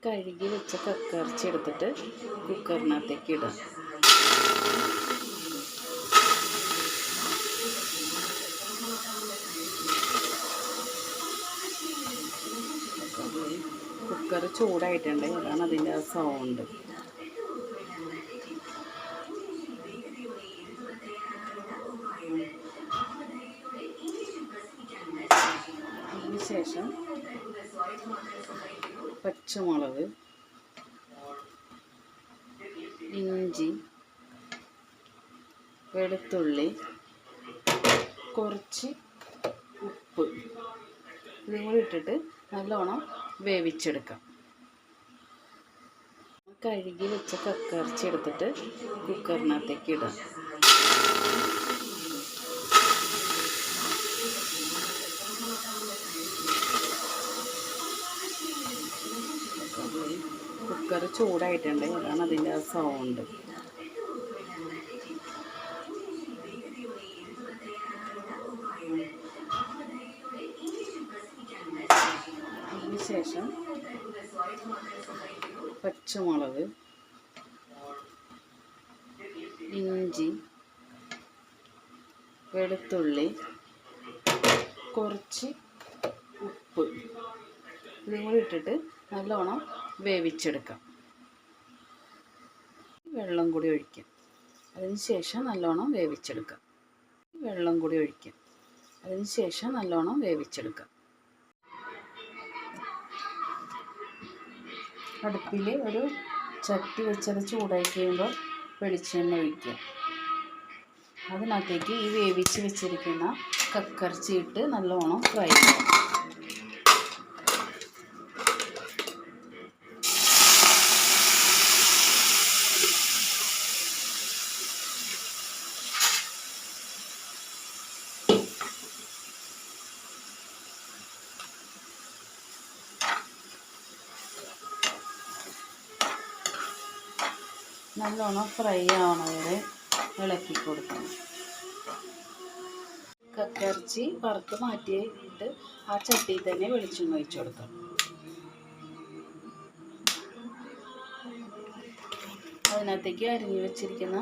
കഴുകി വെച്ച കക്കയിറച്ചി എടുത്തിട്ട് കുക്കറിനകത്തേക്ക് ഇടാം. കുക്കർ ചൂടായിട്ടുണ്ട്, അതാണ് അതിൻ്റെ ആ സൗണ്ട്. അതിനുശേഷം പച്ചമുളക്, ഇഞ്ചി, വെളുത്തുള്ളി, കുറച്ച് ഉപ്പ് ഇതും കൂടി ഇട്ടിട്ട് നല്ലോണം വേവിച്ചെടുക്കാം. കഴുകി വെച്ച കക്കയിറച്ചി എടുത്തിട്ട് കുക്കറിനകത്തേക്ക് ഇടാം. കുക്കർ ചൂടായിട്ടുണ്ട്, അതാണ് അതിൻ്റെ ആ സൗണ്ട്. അതിനുശേഷം പച്ചമുളക്, ഇഞ്ചി, വെളുത്തുള്ളി, കുറച്ച് ഉപ്പ് ഇതും കൂടി ഇട്ടിട്ട് നല്ലോണം വേവിച്ചെടുക്കാം. വെള്ളം കൂടി ഒഴിക്കാം. അതിനുശേഷം നല്ലോണം വേവിച്ചെടുക്കാം. വെള്ളം കൂടി ഒഴിക്കാം. അതിനുശേഷം നല്ലോണം വേവിച്ചെടുക്കാം. അടുപ്പിൽ ഒരു ചട്ടി വെച്ചത് ചൂടായി കഴിയുമ്പോൾ വെളിച്ചെണ്ണ ഒഴിക്കുക. അതിനകത്തേക്ക് ഈ വേവിച്ച് വെച്ചിരിക്കുന്ന കക്കയിറച്ചി ഇട്ട് നല്ലോണം ഫ്രൈ ചെയ്യാം. നല്ലോണം ഫ്രൈ ആവണ വരെ ഇളക്കി കൊടുക്കണം. കക്കയിറച്ചി വറുത്ത് മാറ്റിയിട്ട് ആ ചട്ടിയിൽ തന്നെ വെളിച്ചെണ്ണ ഒഴിച്ച് കൊടുക്കണം. അതിനകത്തേക്ക് അരിഞ്ഞു വെച്ചിരിക്കുന്ന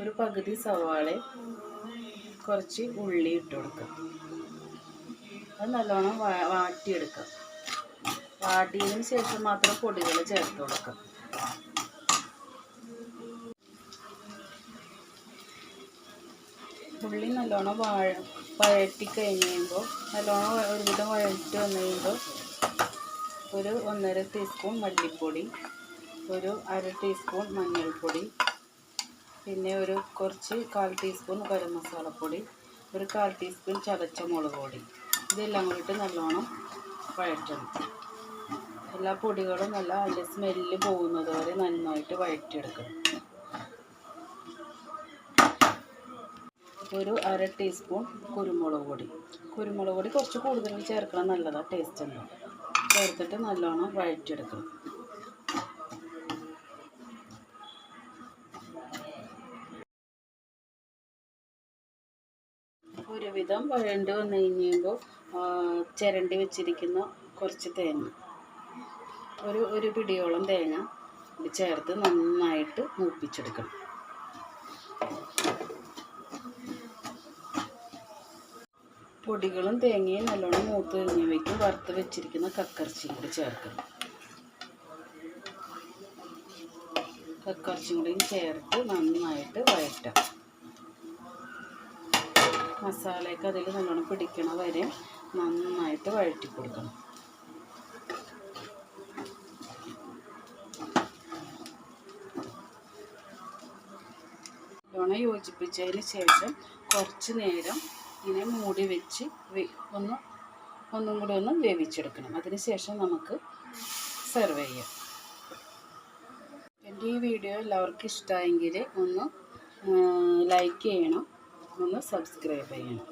ഒരു പകുതി സവാള, കുറച്ച് ഉള്ളി ഇട്ട് കൊടുക്കാം. അത് നല്ലോണം വാട്ടിയെടുക്കാം. വാട്ടിയതിന് ശേഷം മാത്രം പൊടികൾ ചേർത്ത് കൊടുക്കാം. ഉള്ളി നല്ലോണം വഴറ്റി കഴിഞ്ഞ് കഴിയുമ്പോൾ നല്ലോണം ഒരുവിധം വഴറ്റി വന്നു കഴിയുമ്പോൾ ഒരു 1.5 ടീസ്പൂൺ മല്ലിപ്പൊടി, ഒരു 1/2 ടീസ്പൂൺ മഞ്ഞൾപ്പൊടി, പിന്നെ കുറച്ച് 1/4 ടീസ്പൂൺ ഗരം മസാലപ്പൊടി, ഒരു 1/4 ടീസ്പൂൺ ചതച്ച മുളക് പൊടി, ഇതെല്ലാം കൂടിയിട്ട് നല്ലോണം വഴറ്റണം. എല്ലാ പൊടികളും നല്ല അതിൻ്റെ സ്മെല്ല് പോകുന്നത് വരെ നന്നായിട്ട് വഴറ്റിയെടുക്കണം. ഒരു 1/2 ടീസ്പൂൺ കുരുമുളക് പൊടി കുറച്ച് കൂടുതൽ ചേർക്കണം, നല്ലതാണ്, ടേസ്റ്റ് ഉണ്ടാവും. ചേർത്തിട്ട് നല്ലോണം വഴറ്റിയെടുക്കണം. ഒരുവിധം വഴണ്ട് വന്നു കഴിയുമ്പോൾ ചിരണ്ടി വെച്ചിരിക്കുന്ന കുറച്ച് തേങ്ങ, ഒരു പിടിയോളം തേങ്ങ ചേർത്ത് നന്നായിട്ട് മൂപ്പിച്ചെടുക്കണം. പൊടികളും തേങ്ങയും നല്ലോണം മൂത്ത് കഴിഞ്ഞവയ്ക്ക് വറുത്ത് വെച്ചിരിക്കുന്ന കക്കയിറച്ചിയും കൂടി ചേർക്കണം. കക്കയിറച്ചിയും കൂടി ചേർത്ത് നന്നായിട്ട് വഴറ്റാം. മസാലയൊക്കെ അതിൽ നല്ലോണം പിടിക്കണ വരെ നന്നായിട്ട് വഴറ്റി കൊടുക്കണം. നല്ലോണം യോജിപ്പിച്ചതിന് ശേഷം കുറച്ച് നേരം ഇങ്ങനെ മൂടി വെച്ച് ഒന്നും കൂടി വേവിച്ചെടുക്കണം. അതിന് ശേഷം നമുക്ക് സെർവ് ചെയ്യാം. എൻ്റെ ഈ വീഡിയോ എല്ലാവർക്കും ഇഷ്ടമായെങ്കിൽ ഒന്ന് ലൈക്ക് ചെയ്യണം, ഒന്ന് സബ്സ്ക്രൈബ് ചെയ്യണം.